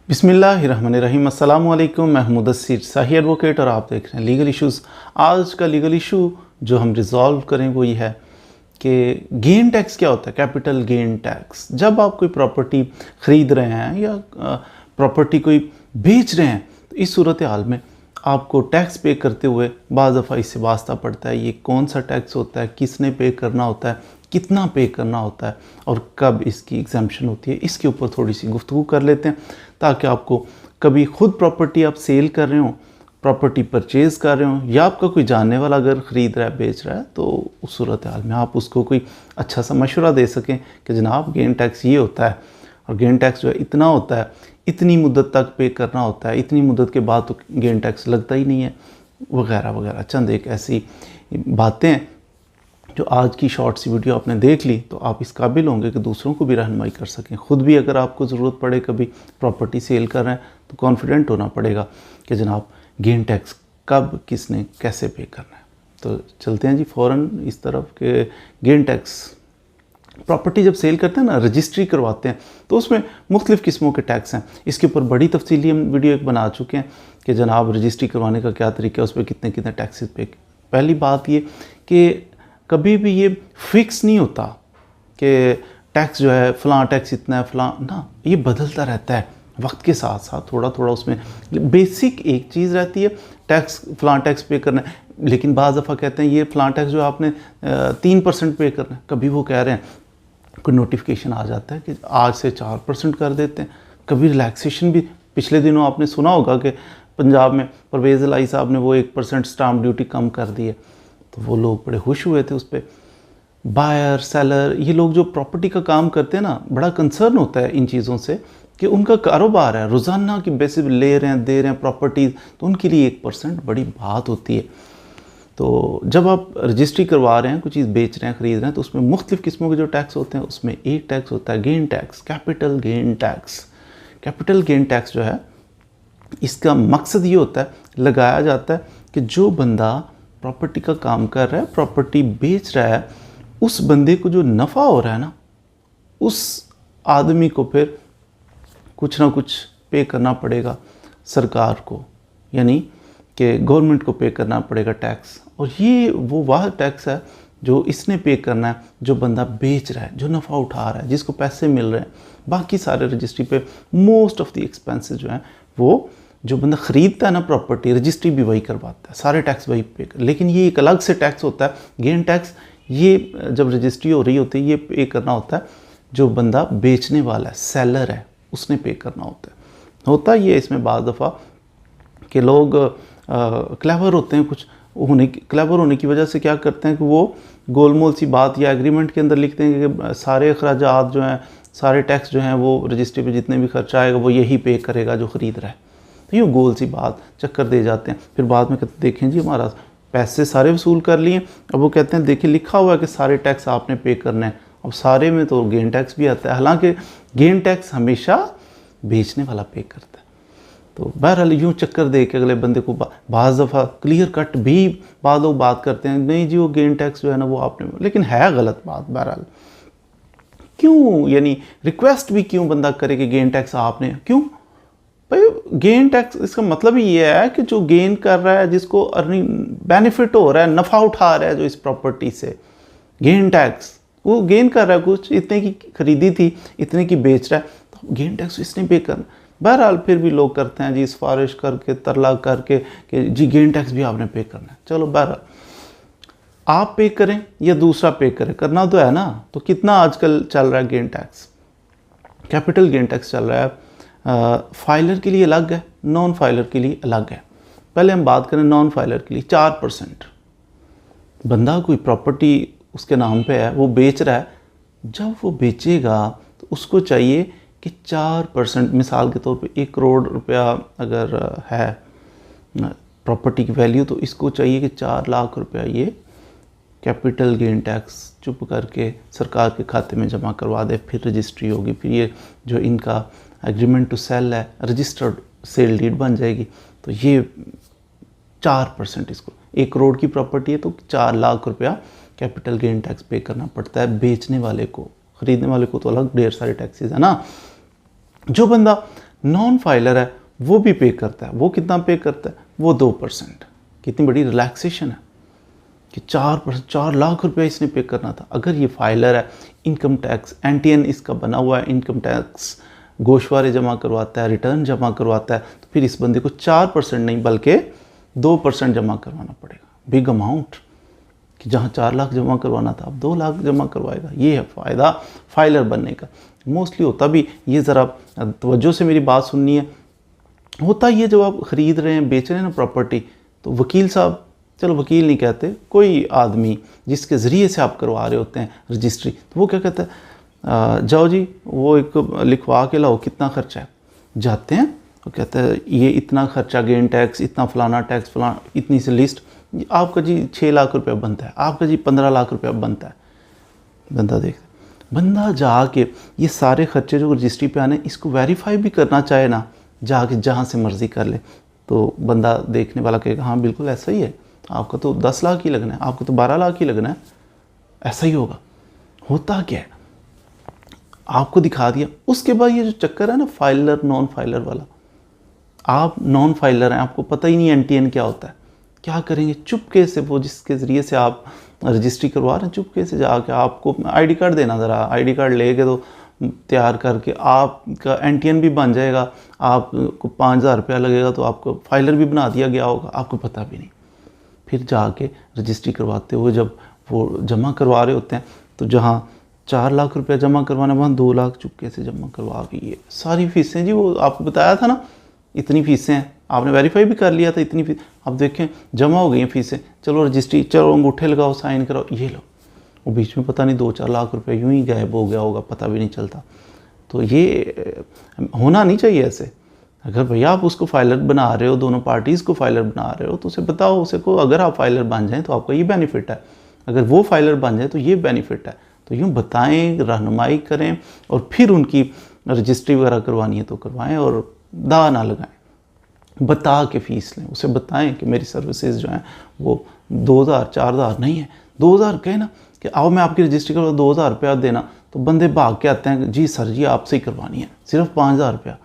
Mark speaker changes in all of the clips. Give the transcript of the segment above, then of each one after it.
Speaker 1: बिस्मिल्लाहिर्रहमानिर्रहीम। अस्सलाम वालेकुम। मैं मुदस्सिर शाही एडवोकेट और आप देख रहे हैं लीगल इश्यूज़। आज का लीगल इशू जो हम रिज़ॉल्व करें वो ये है कि गेन टैक्स क्या होता है, कैपिटल गेन टैक्स। जब आप कोई प्रॉपर्टी ख़रीद रहे हैं या प्रॉपर्टी कोई बेच रहे हैं तो इस सूरत हाल में आपको टैक्स पे करते हुए बाज़ दफ़ा इससे वास्ता पड़ता है। ये कौन सा टैक्स होता है, किसने पे करना होता है, कितना पे करना होता है और कब इसकी एग्जाम्पशन होती है, इसके ऊपर थोड़ी सी गुफ्तगू कर लेते हैं ताकि आपको कभी खुद प्रॉपर्टी आप सेल कर रहे हो, प्रॉपर्टी परचेज़ कर रहे हो या आपका कोई जानने वाला अगर ख़रीद रहा है, बेच रहा है, तो उस सूरत हाल में आप उसको कोई अच्छा सा मशवरा दे सकें कि जनाब गेन टैक्स ये होता है और गेन टैक्स जो है इतना होता है, इतनी मुद्दत तक पे करना होता है, इतनी मुद्दत के बाद तो गेन टैक्स लगता ही नहीं है, वगैरह वगैरह। चंद एक ऐसी बातें हैं जो आज की शॉर्ट सी वीडियो आपने देख ली तो आप इस काबिल होंगे कि दूसरों को भी रहनुमाई कर सकें। ख़ुद भी अगर आपको ज़रूरत पड़े, कभी प्रॉपर्टी सेल कर रहे हैं, तो कॉन्फिडेंट होना पड़ेगा कि जनाब गेन टैक्स कब, किसने, कैसे पे करना है। तो चलते हैं जी फ़ौरन इस तरफ के गेन टैक्स। प्रॉपर्टी जब सेल करते हैं ना, रजिस्ट्री करवाते हैं, तो उसमें मुख्तलिफ़ किस्मों के टैक्स हैं। इसके ऊपर बड़ी तफसीली हम वीडियो एक बना चुके हैं कि जनाब रजिस्ट्री करवाने का क्या तरीका है, उस पर कितने कितने टैक्सेस पे। पहली बात ये कि कभी भी ये फिक्स नहीं होता कि टैक्स जो है फ़लाँ टैक्स इतना है, फ़लाँ ना, ये बदलता रहता है वक्त के साथ साथ। थोड़ा थोड़ा उसमें बेसिक एक चीज़ रहती है, टैक्स फ़लाँ टैक्स पे करना है, लेकिन बाज़ दफ़ा कहते हैं ये फ़लाँ टैक्स जो आपने 3% पे करना है। कभी वो कह रहे हैं, कोई नोटिफिकेशन आ जाता है कि आज से 4% कर देते हैं। कभी रिलैक्सेशन भी, पिछले दिनों आपने सुना होगा कि पंजाब में परवेज़ इलाही साहब ने वो 1% स्टाम्प ड्यूटी कम कर दी है, तो वो लोग बड़े खुश हुए थे उस पर। बायर, सेलर, ये लोग जो प्रॉपर्टी का काम करते हैं ना, बड़ा कंसर्न होता है इन चीज़ों से कि उनका कारोबार है, रोज़ाना की बेसिस ले रहे हैं, दे रहे हैं प्रॉपर्टीज़, तो उनके लिए 1% बड़ी बात होती है। तो जब आप रजिस्ट्री करवा रहे हैं, कुछ चीज़ बेच रहे हैं, ख़रीद रहे हैं, तो उसमें मुख्तलिफ़ किस्मों के जो टैक्स होते हैं, उसमें एक टैक्स होता है gain tax, capital gain tax. Capital gain tax जो है, इसका मकसद ये होता है, लगाया जाता है कि जो बंदा प्रॉपर्टी का काम कर रहा है, प्रॉपर्टी बेच रहा है, उस बंदे को जो नफ़ा हो रहा है ना, उस आदमी को फिर कुछ ना कुछ पे करना पड़ेगा सरकार को, यानी कि गवर्नमेंट को पे करना पड़ेगा टैक्स। और ये वो वाह टैक्स है जो इसने पे करना है, जो बंदा बेच रहा है, जो नफ़ा उठा रहा है, जिसको पैसे मिल रहे हैं। बाकी सारे रजिस्ट्री पे मोस्ट ऑफ द एक्सपेंसेस जो हैं, वो जो बंदा ख़रीदता है ना प्रॉपर्टी, रजिस्ट्री भी वही करवाता है, सारे टैक्स वही पे कर। लेकिन ये एक अलग से टैक्स होता है गेन टैक्स। ये जब रजिस्ट्री हो रही होती है, ये पे करना होता है जो बंदा बेचने वाला है, सेलर है, उसने पे करना होता है ये। इसमें बाज़ दफ़ा कि लोग क्लेवर होते हैं, कुछ क्लेवर होने की वजह से क्या करते हैं कि वो गोलमोल सी बात या एग्रीमेंट के अंदर लिखते हैं कि सारे अखराजात जो हैं, सारे टैक्स जो हैं, वो रजिस्ट्री पे जितने भी खर्चा आएगा वो यही पे करेगा जो ख़रीद रहा है। तो यूँ गोल सी बात चक्कर दे जाते हैं। फिर बाद में कहते देखें जी हमारा पैसे सारे वसूल कर लिए, अब वो कहते हैं देखिए लिखा हुआ है कि सारे टैक्स आपने पे करना है। अब सारे में तो गेन टैक्स भी आता है, हालांकि गेन टैक्स हमेशा बेचने वाला पे करता है। तो बहरहाल यूँ चक्कर दे के अगले बंदे को बाज़ दफ़ा क्लियर कट भी बाद लोग बात करते हैं, नहीं जी वो गेन टैक्स जो है ना वो आपने, लेकिन है गलत बात। बहरहाल क्यों, यानी रिक्वेस्ट भी क्यों बंदा करे कि गेन टैक्स आपने, क्यों भाई? गेन टैक्स इसका मतलब ही ये है कि जो गेन कर रहा है, जिसको अर्निंग बेनिफिट हो रहा है, नफ़ा उठा रहा है जो इस प्रॉपर्टी से, गेन टैक्स वो गेन कर रहा है, कुछ इतने की खरीदी थी, इतने की बेच रहा है, तो गेन टैक्स इसने पे करना। बहरहाल फिर भी लोग करते हैं जी सिफारिश करके, तरला करके कि जी गेन टैक्स भी आपने पे करना है। चलो बहरहाल आप पे करें या दूसरा पे करे, करना तो है ना। तो कितना आजकल चल रहा है gain tax? Capital gain tax चल रहा है, फाइलर के लिए अलग है, नॉन फाइलर के लिए अलग है। पहले हम बात करें नॉन फाइलर के लिए। 4% बंदा कोई प्रॉपर्टी उसके नाम पे है, वो बेच रहा है, जब वो बेचेगा तो उसको चाहिए कि 4%, मिसाल के तौर पे 1 करोड़ रुपया अगर है प्रॉपर्टी की वैल्यू, तो इसको चाहिए कि 4 लाख रुपया ये कैपिटल गेन टैक्स चुप करके सरकार के खाते में जमा करवा दे। फिर रजिस्ट्री होगी, फिर ये जो इनका एग्रीमेंट टू सेल है, रजिस्टर्ड सेल डीड बन जाएगी। तो ये 4% इसको, 1 करोड़ की प्रॉपर्टी है तो 4 लाख रुपया कैपिटल गेन टैक्स पे करना पड़ता है बेचने वाले को। ख़रीदने वाले को तो अलग ढेर सारे टैक्सेस है ना। जो बंदा नॉन फाइलर है वो भी पे करता है। वो कितना पे करता है? वो 2%। कितनी बड़ी रिलैक्सेशन है कि 4 लाख रुपया इसने पे करना था। अगर ये फाइलर है, इनकम टैक्स एनटीएन इसका बना हुआ है, इनकम टैक्स गोशवारे जमा करवाता है, रिटर्न जमा करवाता है, तो फिर इस बंदे को 4% नहीं बल्कि 2% जमा करवाना पड़ेगा। बिग अमाउंट कि जहाँ 4 लाख जमा करवाना था अब 2 लाख जमा करवाएगा। ये है फ़ायदा फाइलर बनने का। मोस्टली होता भी ये, ज़रा तवज्जो से मेरी बात सुननी है, होता ये जब आप ख़रीद रहे हैं, बेच रहे हैं ना प्रॉपर्टी, तो वकील साहब, चलो वकील नहीं कहते, कोई आदमी जिसके ज़रिए से आप करवा रहे होते हैं रजिस्ट्री, तो वो क्या कहता है, जाओ जी वो एक लिखवा के लाओ, कितना खर्चा है। जाते हैं वो कहता है ये इतना खर्चा, गेन टैक्स इतना, फलाना टैक्स फलाना, इतनी सी लिस्ट, आपका जी 6 लाख रुपया बनता है, आपका जी 15 लाख रुपया बनता है। बंदा देखता, बंदा जाके ये सारे खर्चे जो रजिस्ट्री पे आने, इसको वेरीफाई भी करना चाहे ना, जाके जहाँ से मर्ज़ी कर ले, तो बंदा देखने वाला कहेगा हाँ बिल्कुल ऐसा ही है, आपका तो 10 लाख ही लगना है, आपको तो 12 लाख ही लगना है, ऐसा ही होगा। होता क्या है, आपको दिखा दिया। उसके बाद ये जो चक्कर है ना फाइलर नॉन फाइलर वाला, आप नॉन फाइलर हैं, आपको पता ही नहीं एनटीएन क्या होता है, क्या करेंगे, चुपके से वो जिसके ज़रिए से आप रजिस्ट्री करवा रहे हैं, चुपके से जाके आपको आईडी कार्ड देना, ज़रा आईडी कार्ड लेके तो तैयार करके आपका एनटीएन भी बन जाएगा, आपको 5,000 रुपया लगेगा, तो आपको फाइलर भी बना दिया गया होगा, आपको पता भी नहीं। फिर जाके रजिस्ट्री करवाते हुए जब वो जमा करवा रहे होते हैं, तो जहाँ 4 लाख रुपया जमा करवाना, वहाँ 2 लाख चुपके से जमा करवा भी, ये सारी फीसें जी, वो आपको बताया था ना इतनी फीसें हैं, आपने वेरीफाई भी कर लिया था इतनी फीस, अब देखें जमा हो गई हैं फीसें, चलो रजिस्ट्री, चलो अंगूठे लगाओ, साइन कराओ, ये लो, वो बीच में पता नहीं 2-4 लाख रुपए यूं ही गायब हो गया होगा, पता भी नहीं चलता। तो ये होना नहीं चाहिए ऐसे। अगर भैया आप उसको फाइलर बना रहे हो, दोनों पार्टीज़ को फाइलर बना रहे हो, तो उसे बताओ, उसे को अगर आप फाइलर बन जाएँ तो आपका ये बेनिफिट है, अगर वो फाइलर बन जाए तो ये बेनिफिट है। तो यूँ बताएं, रहनुमाई करें, और फिर उनकी रजिस्ट्री वगैरह करवानी है तो करवाएं, और दाव ना लगाएं, बता के फ़ीस लें, उसे बताएं कि मेरी सर्विसेज जो हैं वो 2,000-4,000 नहीं है, 2,000 कहें ना कि आओ मैं आपकी रजिस्ट्री करूँ, 2,000 रुपया देना, तो बंदे भाग के आते हैं जी सर जी आपसे ही करवानी है, सिर्फ 5,000 रुपया।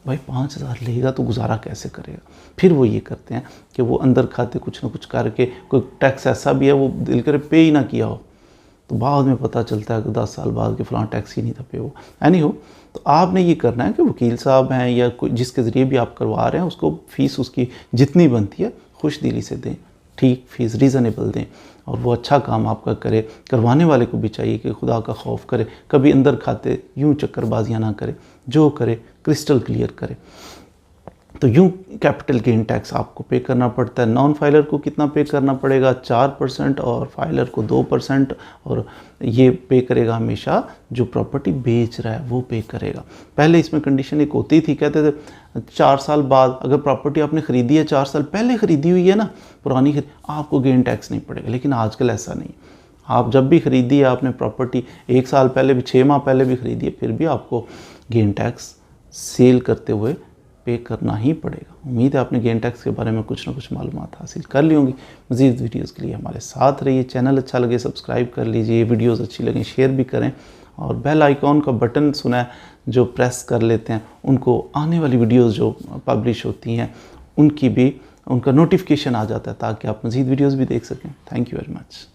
Speaker 1: भाई 5,000 लेगा तो गुजारा कैसे करेगा। फिर वो ये करते हैं कि वो अंदर खाते कुछ ना कुछ करके, कोई टैक्स ऐसा भी है वो दिल करे पे ही ना किया हो, तो बाद में पता चलता है कि 10 साल बाद कि फ़लाँ टैक्स ही नहीं था पे हो। एनी हो, तो आपने ये करना है कि वकील साहब हैं या कोई जिसके ज़रिए भी आप करवा रहे हैं, उसको फ़ीस उसकी जितनी बनती है खुश दिली से दें, ठीक फ़ीस रीज़नेबल दें, और वो अच्छा काम आपका करे। करवाने वाले को भी चाहिए कि खुदा का खौफ करे, कभी अंदर खाते यूँ चक्करबाजियाँ ना करे, जो करे क्रिस्टल क्लियर करे। तो यूँ कैपिटल गेन टैक्स आपको पे करना पड़ता है। नॉन फाइलर को कितना पे करना पड़ेगा? 4%, और फाइलर को 2%, और ये पे करेगा हमेशा जो प्रॉपर्टी बेच रहा है वो पे करेगा। पहले इसमें कंडीशन एक होती थी, कहते थे 4 साल बाद अगर प्रॉपर्टी आपने ख़रीदी है, 4 साल पहले ख़रीदी हुई है ना, पुरानी आपको गेन टैक्स नहीं पड़ेगा। लेकिन आजकल ऐसा नहीं, आप जब भी ख़रीदी है आपने प्रॉपर्टी, 1 साल पहले भी, 6 माह पहले भी ख़रीदी है, फिर भी आपको गेन टैक्स सेल करते हुए पे करना ही पड़ेगा। उम्मीद है आपने गेन टैक्स के बारे में कुछ ना कुछ मालूमात हासिल कर ली होंगी। मज़ीद वीडियोस के लिए हमारे साथ रहिए। चैनल अच्छा लगे सब्सक्राइब कर लीजिए, वीडियोस अच्छी लगे शेयर भी करें, और बेल आइकॉन का बटन सुना है जो प्रेस कर लेते हैं, उनको आने वाली वीडियोस जो पब्लिश होती हैं उनका नोटिफिकेशन आ जाता है, ताकि आप मज़ीद वीडियोज़ भी देख सकें। Thank you very much.